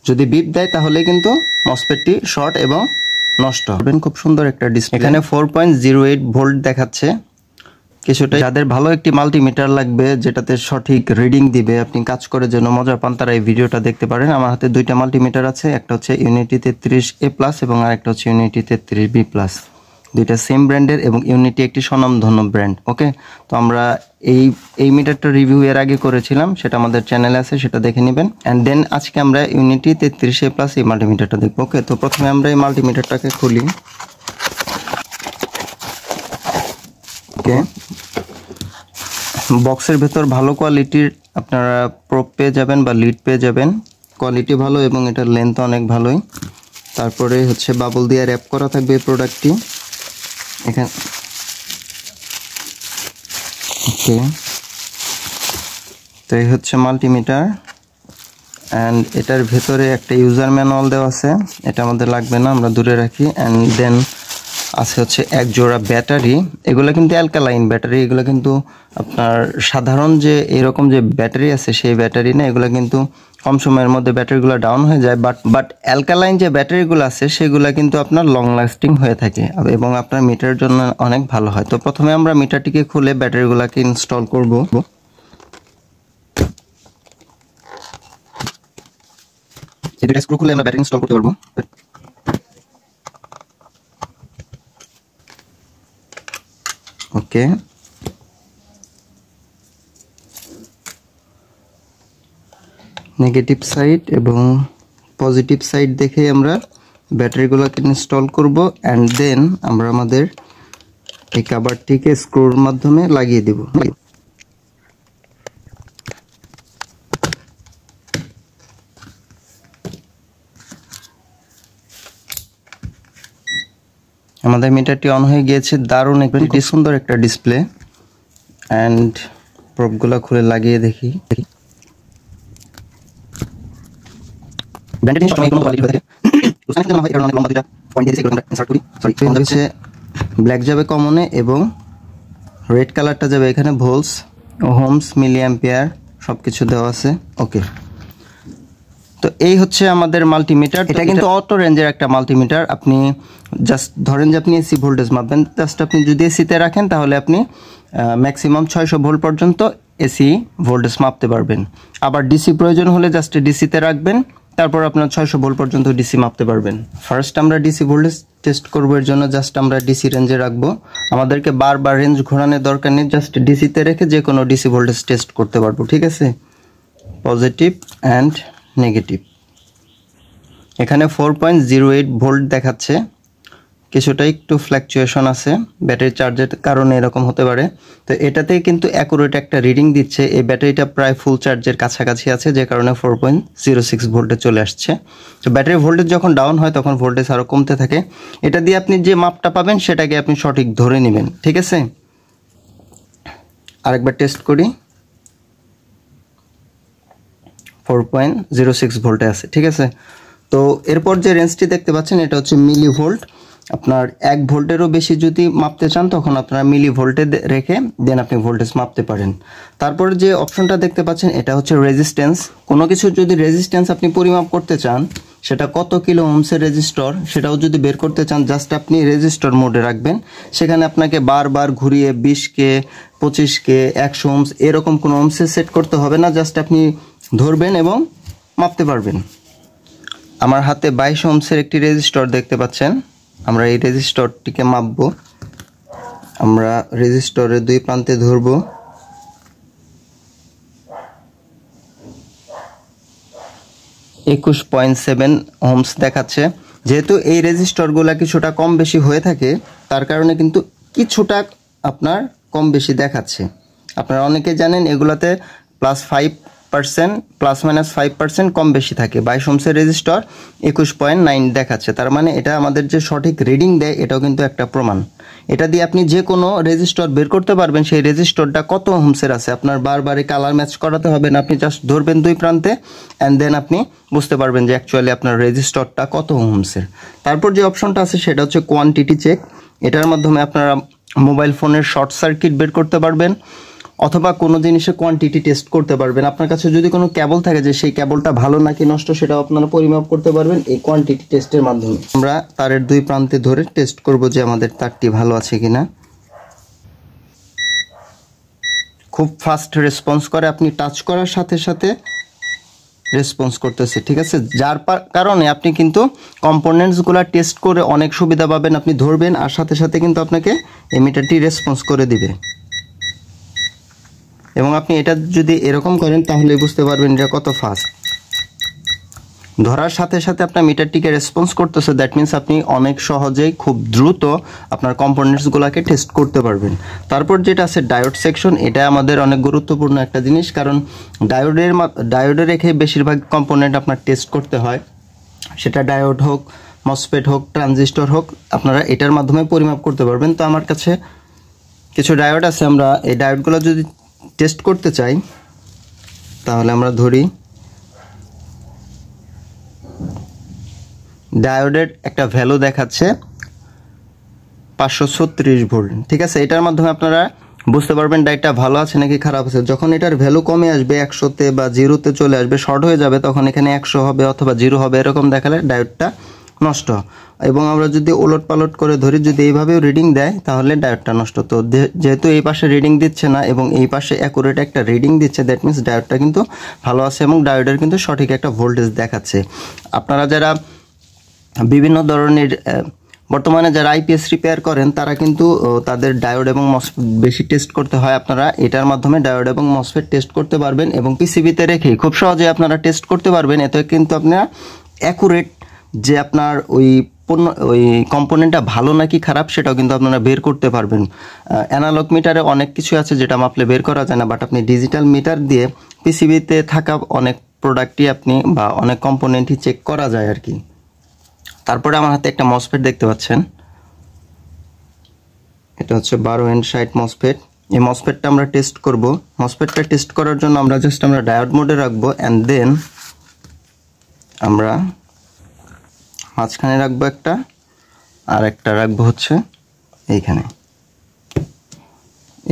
যদি বিপ দেয় তাহলে কিন্তু মসফেটটি শর্ট এবং নষ্ট হবে। খুব সুন্দর একটা ডিসপ্লে। এখানে 4.08 ভোল্ট দেখাচ্ছে। কিছুটা যাদের ভালো একটি মাল্টিমিটার লাগবে যেটাতে সঠিক রিডিং দিবে, আপনি কাজ করে যেন মজা পান, তারা এই ভিডিওটা দেখতে পারেন। আমার হাতে দুইটা মাল্টিমিটার আছে, একটা হচ্ছে ইউনিটি 33A+ এবং আরেকটা হচ্ছে ইউনিটি 33B+। দুইটা সেম ব্র্যান্ডের এবং ইউনিটি একটি স্বনামধন্য ব্র্যান্ড। ওকে, তো আমরা এই মিটারটা রিভিউ এর আগে করেছিলাম, সেটা আমাদের চ্যানেলে আছে, সেটা দেখে নেবেন। অ্যান্ড দেন আজকে আমরা ইউনিটি 33A+ এই মাল্টিমিটারটা দেখবো। ওকে, তো প্রথমে আমরা এই মাল্টিমিটারটাকে খুলি। ওকে, বক্সের ভেতর ভালো কোয়ালিটির আপনারা প্রোব পেয়ে যাবেন বা লিড পেয়ে যাবেন। কোয়ালিটি ভালো এবং এটার লেন্থ অনেক ভালোই। তারপরে হচ্ছে বাবল দিয়ে র্যাপ করা থাকবে এই প্রোডাক্টটি এখানে। ওকে, তো এই হচ্ছে মাল্টিমিটার অ্যান্ড এটার ভেতরে একটা ইউজার ম্যানুয়াল দেওয়া আছে, এটা আমাদের লাগবে না, আমরা দূরে রাখি। অ্যান্ড দেন আছে হচ্ছে এক জোড়া ব্যাটারি। এগুলো কিন্তু অ্যালকালাইন ব্যাটারি, এগুলো কিন্তু আপনার সাধারণ যে এরকম যে ব্যাটারি আছে সেই ব্যাটারি না, এগুলো কিন্তু কম সময়ের মধ্যে ব্যাটারিগুলো ডাউন হয়ে যায়। বাট অ্যালকালাইন যে ব্যাটারিগুলো আছে সেগুলো কিন্তু আপনার লং লাস্টিং হয়ে থাকে এবং আপনার মিটারের জন্য অনেক ভালো হয়। তো প্রথমে আমরা মিটারটিকে খুলে ব্যাটারিগুলোকে ইনস্টল করব। এই দুটো স্ক্রু খুলে আমরা ব্যাটারি ইনস্টল করতে পারবো। ওকে, নেগেটিভ সাইড এবং পজিটিভ সাইড দেখে আমরা ব্যাটারিগুলোকে ইনস্টল করব। অ্যান্ড দেন আমরা আমাদের এই কভারটিকে স্ক্রুর মাধ্যমে লাগিয়ে দেব। আমাদের মিটারটি অন হয়ে গিয়েছে। দারুণ একটি সুন্দর একটা ডিসপ্লে। অ্যান্ড প্রবগুলো খুলে লাগিয়ে দেখি। ব্ল্যাক যাবে কমনে এবং রেড কালারটা যাবে এখানে ভোল্টস, ওহমস, মিলি অ্যাম্পিয়ার সবকিছু দেওয়া আছে। ওকে, তো এই হচ্ছে আমাদের মাল্টিমিটার। এটা কিন্তু অটো রেঞ্জের একটা মাল্টিমিটার। আপনি জাস্ট ধরেন যে আপনি এসি ভোল্টেজ মাপবেন, জাস্ট আপনি যদি এসিতে রাখেন তাহলে আপনি ম্যাক্সিমাম 600 ভোল্ট পর্যন্ত এসি ভোল্টেজ মাপতে পারবেন। আবার ডিসি প্রয়োজন হলে জাস্ট ডিসিতে রাখবেন, তারপর আপনার 600 ভোল্ট পর্যন্ত ডিসি মাপতে পারবেন। ফার্স্ট আমরা ডিসি ভোল্টেজ টেস্ট করবো, এর জন্য জাস্ট আমরা ডিসি রেঞ্জে রাখবো। আমাদেরকে বারবার রেঞ্জ ঘোরানোর দরকার নেই, জাস্ট ডিসিতে রেখে যে কোনো ডিসি ভোল্টেজ টেস্ট করতে পারবো। ঠিক আছে, পজিটিভ অ্যান্ড নেগেটিভ। এখানে 4.08 ভোল্ট দেখাচ্ছে। কিছুটা একটু ফ্ল্যাকচুয়েশন আছে, ব্যাটারি চার্জের কারণে এরকম হতে পারে। তো এটাতে কিন্তু অ্যাকুরেট একটা রিডিং দিচ্ছে। এই ব্যাটারিটা প্রায় ফুল চার্জের কাছাকাছি আছে, যে কারণে 4.06 ভোল্টে চলে আসছে। তো ব্যাটারি ভোল্টেজ যখন ডাউন হয় তখন ভোল্টেজ আরও কমতে থাকে। এটা দিয়ে আপনি যে মাপটা পাবেন সেটাকে আপনি সঠিক ধরে নেবেন। ঠিক আছে, আরেকবার টেস্ট করি। 4.06 ভোল্টে আছে। ঠিক আছে, তো এরপর যে রেঞ্জটি দেখতে পাচ্ছেন এটা হচ্ছে মিলি ভোল্ট। আপনার 1 ভোল্টেরও বেশি যদি মাপতে চান তখন আপনারা মিলি ভোল্টে রেখে দেন আপনি ভোল্টেজ মাপতে পারেন। তারপরে যে অপশনটা দেখতে পাচ্ছেন এটা হচ্ছে রেজিস্ট্যান্স। কোনো কিছু যদি রেজিস্ট্যান্স আপনি পরিমাপ করতে চান, সেটা কত কিলো ওহমসের রেজিস্টর সেটাও যদি বের করতে চান, জাস্ট আপনি রেজিস্টর মোডে রাখবেন। সেখানে আপনাকে বারবার ঘুরিয়ে 20K, 25K, 100 ওহমস এরকম কোনো ওহমসে সেট করতে হবে না, জাস্ট আপনি ধরবেন এবং মাপতে পারবেন। আমার হাতে 22 ওহমসের একটি রেজিস্টর দেখতে পাচ্ছেন। আমরা এই রেজিস্টরটিকে মাপবো। আমরা রেজিস্টরের দুই প্রান্তে ধরব। $21.7 ওহমস দেখাচ্ছে। যেহেতু এই রেজিস্টরগুলো কিছুটা কম বেশি হয়ে থাকে, তার কারণে কিন্তু কিছুটা আপনার কম বেশি দেখাচ্ছে। আপনারা অনেকে জানেন এগুলাতে +5% কম বেশি থাকে। 22 ওহমসের রেজিস্টর 21.9 দেখাচ্ছে, তার মানে এটা আমাদের যে সঠিক রিডিং দেয় এটাও কিন্তু একটা প্রমাণ। এটা দিয়ে আপনি যে কোনো রেজিস্টর বের করতে পারবেন সেই রেজিস্টরটা কত ওহমসের আছে। আপনার বারবারই কালার ম্যাচ করাতে হবে না, আপনি জাস্ট ধরবেন দুই প্রান্তে অ্যান্ড দেন আপনি বুঝতে পারবেন যে অ্যাকচুয়ালি আপনার রেজিস্টরটা কত ওহমসের। তারপর যে অপশনটা আছে সেটা হচ্ছে কোয়ান্টিটি চেক। এটার মাধ্যমে আপনারা মোবাইল ফোনের শর্ট সার্কিট বের করতে পারবেন, অথবা কোনো জিনিসের কোয়ান্টিটি টেস্ট করতে পারবেন। আপনার কাছে যদি কোনো কেবল থাকে যে সেই কেবলটা ভালো নাকি নষ্ট, সেটাও আপনারা পরিমাপ করতে পারবেন এই কোয়ান্টিটি টেস্টের মাধ্যমে। আমরা তারের দুই প্রান্তে ধরে টেস্ট করব যে আমাদের তারটি ভালো আছে কিনা। খুব ফাস্ট রেসপন্স করে, আপনি টাচ করার সাথে সাথে রেসপন্স করতেছে, ঠিক আছে। যার কারণে আপনি কিন্তু কম্পোনেন্টসগুলো টেস্ট করে অনেক সুবিধা পাবেন। আপনি ধরবেন আর সাথে সাথে কিন্তু আপনাকে এই মিটারটি রেসপন্স করে দিবে। এবং আপনি এটা যদি এরকম করেন তাহলে বুঝতে পারবেন এটা কত ফাস্ট। ধরার সাথে সাথে আপনার মিটারটিকে রেসপন্স করতেছে, দ্যাট মিনস আপনি অনেক সহজেই খুব দ্রুত আপনার কম্পোনেন্টসগুলোকে টেস্ট করতে পারবেন। তারপর যেটা আছে ডায়োড সেকশন, এটা আমাদের অনেক গুরুত্বপূর্ণ একটা জিনিস, কারণ ডায়োডে রেখে বেশিরভাগ কম্পোনেন্ট আপনার টেস্ট করতে হয়, সেটা ডায়োড হোক, মসফেট হোক, ট্রানজিস্টর হোক, আপনারা এটার মাধ্যমে পরিমাপ করতে পারবেন। তো আমার কাছে কিছু ডায়োড আছে, আমরা এই ডায়োডগুলো যদি টেস্ট করতে চাই তাহলে আমরা ধরি। ডায়োডের একটা ভ্যালু দেখাচ্ছে 536 ভোল্ট, ঠিক আছে। এটার মাধ্যমে আপনারা বুঝতে পারবেন ডায়োডটা ভালো আছে নাকি খারাপ আছে। যখন এটার ভ্যালু কমে আসবে 100-তে বা 0-তে চলে আসবে, শর্ট হয়ে যাবে, তখন এখানে 100 হবে অথবা 0 হবে, এরকম দেখালে ডায়োডটা নষ্ট। এবং আমরা যদি ওলট পালট করে ধরি, যদি এইভাবেও রিডিং দেয় তাহলে ডায়োডটা নষ্ট। তো যেহেতু এই পাশে রিডিং দিচ্ছে না এবং এই পাশে অ্যাকুরেট একটা রিডিং দিচ্ছে, দ্যাট মিনস ডায়োডটা কিন্তু ভালো আছে এবং ডায়োডের কিন্তু সঠিক একটা ভোল্টেজ দেখাচ্ছে। আপনারা যারা বিভিন্ন ধরনের বর্তমানে যারা আইপিএস রিপেয়ার করেন তারা কিন্তু তাদের ডায়োড এবং মসফেট বেশি টেস্ট করতে হয়। আপনারা এটার মাধ্যমে ডায়োড এবং মসফেট টেস্ট করতে পারবেন এবং পিসিবিতে রেখে খুব সহজে আপনারা টেস্ট করতে পারবেন। এতে কিন্তু আপনারা অ্যাকুরেট যে আপনার ওই কম্পোনেন্টটা ভালো নাকি খারাপ সেটাও কিন্তু আপনারা বের করতে পারবেন। অ্যানালগ মিটারে অনেক কিছু আছে যেটা মাপলে বের করা যায় না, বাট আপনি ডিজিটাল মিটার দিয়ে পিসিবিতে থাকা অনেক প্রোডাক্টই আপনি বা অনেক কম্পোনেন্টই চেক করা যায় আর কি। তারপরে আমার হাতে একটা মসফেট দেখতে পাচ্ছেন, এটা হচ্ছে 12N60 মসফেট। এই মসফেটটা আমরা টেস্ট করব। মসফেটটা টেস্ট করার জন্য আমরা ডায়োড মোডে রাখবো অ্যান্ড দেন আমরা মাঝখানে রাখবো একটা, আর একটা রাখবো হচ্ছে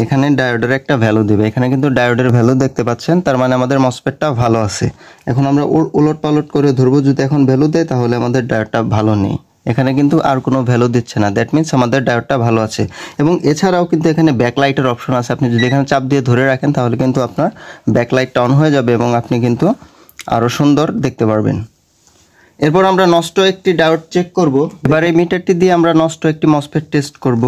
এখানে ডায়োডের একটা ভ্যালু দিবে। এখানে কিন্তু ডায়োডের ভ্যালু দেখতে পাচ্ছেন, তার মানে আমাদের মসফেটটা ভালো আছে। এখন আমরা উলট পালট করে ধরবো, যদি এখন ভ্যালু দেয় তাহলে আমাদের ডায়োডটা ভালো নেই। এখানে কিন্তু আর কোনো ভ্যালু দিচ্ছে না, দ্যাট মিনস আমাদের ডায়োডটা ভালো আছে। এবং এছাড়াও কিন্তু এখানে ব্যাকলাইটের অপশন আছে, আপনি যদি এখানে চাপ দিয়ে ধরে রাখেন তাহলে কিন্তু আপনার ব্যাকলাইটটা অন হয়ে যাবে এবং আপনি কিন্তু আরও সুন্দর দেখতে পারবেন। এরপর আমরা নষ্ট একটি ডায়োড চেক করব। এবার এই মিটারটি দিয়ে আমরা নষ্ট একটি মসফেট টেস্ট করব।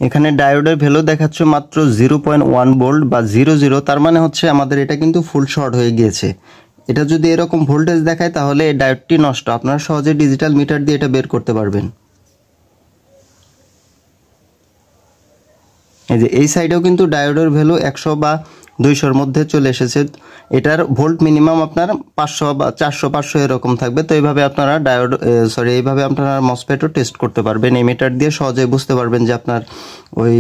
এখানে ডায়োডের ভ্যালু দেখাচ্ছে মাত্র 0.1 ভোল্ট বা 00, তার মানে হচ্ছে আমাদের এটা কিন্তু ফুল শর্ট হয়ে গিয়েছে। এটা যদি এরকম ভোল্টেজ দেখায় তাহলে এই ডায়োডটি নষ্ট। আপনারা সহজে ডিজিটাল মিটার দিয়ে এটা বের করতে পারবেন। এই যে এই সাইডেও কিন্তু ডায়োডের ভ্যালু 100 বা 200-র মধ্যে চলে এসেছে। এটার ভোল্ট মিনিমাম আপনার 500 বা 400-500 এরকম থাকবে। তো এইভাবে আপনারা এইভাবে আপনারা মসফেটও টেস্ট করতে পারবেন। এই মিটার দিয়ে সহজে বুঝতে পারবেন যে আপনার ওই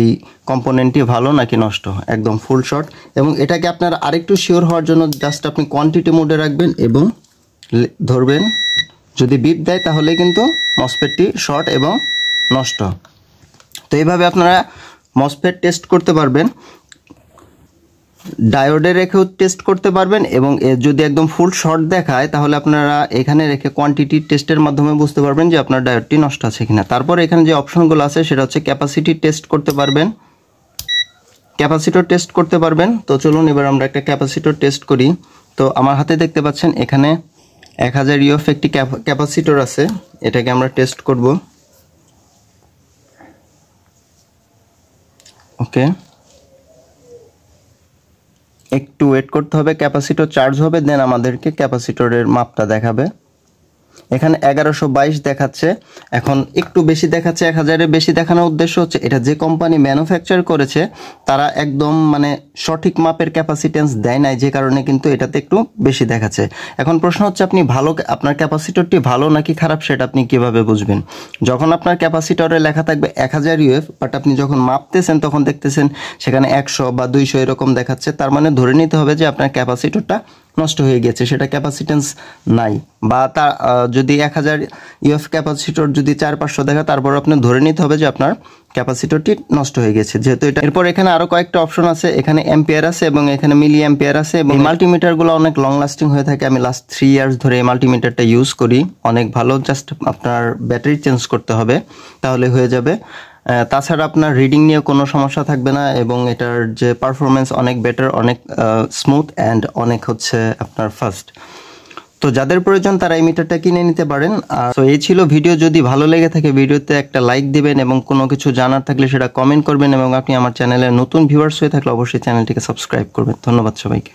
কম্পোনেন্টটি ভালো নাকি নষ্ট, একদম ফুল শর্ট। এবং এটাকে আপনারা আরেকটু শিওর হওয়ার জন্য জাস্ট আপনি কোয়ান্টিটি মোডে রাখবেন এবং ধরবেন, যদি বিপ দেয় তাহলে কিন্তু মসফেটটি শর্ট এবং নষ্ট। তো এইভাবে আপনারা মসফেট টেস্ট করতে পারবেন, ডায়োডে রেখেও টেস্ট করতে পারবেন এবং যদি একদম ফুল শর্ট দেখায় তাহলে আপনারা এখানে রেখে কোয়ান্টিটি টেস্টের মাধ্যমে বুঝতে পারবেন যে আপনার ডায়োডটি নষ্ট আছে কিনা। তারপর এখানে যে অপশনগুলো আছে সেটা হচ্ছে ক্যাপাসিটি টেস্ট করতে পারবেন, ক্যাপাসিটর টেস্ট করতে পারবেন। তো চলুন এবার আমরা একটা ক্যাপাসিটর টেস্ট করি। তো আমার হাতে দেখতে পাচ্ছেন এখানে 1000 ইউএফ একটি ক্যাপাসিটর আছে, এটাকে আমরা টেস্ট করব। ওকে, একটু ওয়েট করতে হবে, ক্যাপাসিটর চার্জ হবে, দেন আমাদেরকে ক্যাপাসিটরের মাপটা দেখাবে। এখানে 1122 দেখাচ্ছে। এখন একটু বেশি দেখাচ্ছে, 1000-এর বেশি দেখানোর উদ্দেশ্য হচ্ছে এটা যে কোম্পানি ম্যানুফ্যাকচার করেছে তারা একদম মানে সঠিক মাপের ক্যাপাসিটেন্স দেয় নাই, যে কারণে কিন্তু এটাতে একটু বেশি দেখাচ্ছে। এখন প্রশ্ন হচ্ছে আপনার ক্যাপাসিটরটি ভালো নাকি খারাপ সেটা আপনি কিভাবে বুঝবেন? যখন আপনার ক্যাপাসিটরে লেখা থাকবে 1000 ইউএফ, বাট আপনি যখন মাপতেছেন তখন দেখতেছেন সেখানে 100 বা 200 এরকম দেখাচ্ছে, তার মানে ধরে নিতে হবে যে আপনার ক্যাপাসিটরটা নষ্ট হয়ে গেছে, সেটা ক্যাপাসিটেন্স নাই, বা তা যদি 1000 ইউএফ ক্যাপাসিটর যদি 400-500 দেখা, তারপর আপনি ধরে নিতে হবে যে আপনার ক্যাপাসিটরটি নষ্ট হয়ে গেছে, যেহেতু এটা। এরপর এখানে আরো কয়েকটা অপশন আছে, এখানে অ্যাম্পিয়ার আছে এবং এখানে মিলি অ্যাম্পিয়ার আছে, এবং মাল্টিমিটারগুলো অনেক লং লাস্টিং হয়ে থাকে। আমি লাস্ট 3 ইয়ার্স ধরে এই মাল্টিমিটারটা ইউজ করি, অনেক ভালো। জাস্ট আপনার ব্যাটারি চেঞ্জ করতে হবে, তাহলে হয়ে যাবে। তাছাড়া আপনার রিডিং নিয়ে কোনো সমস্যা থাকবে না, এবং এটার যে পারফরমেন্স অনেক বেটার, অনেক স্মুথ অ্যান্ড অনেক হচ্ছে আপনার ফাস্ট। তো যাদের প্রয়োজন তারা এই মিটারটা কিনে নিতে পারেন। আর তো এই ছিল ভিডিও। যদি ভালো লেগে থাকে ভিডিওতে একটা লাইক দিবেন, এবং কোনো কিছু জানার থাকলে সেটা কমেন্ট করবেন, এবং আপনি আমার চ্যানেলের নতুন ভিউয়ার্স হয়ে থাকলে অবশ্যই চ্যানেলটিকে সাবস্ক্রাইব করবেন। ধন্যবাদ সবাইকে।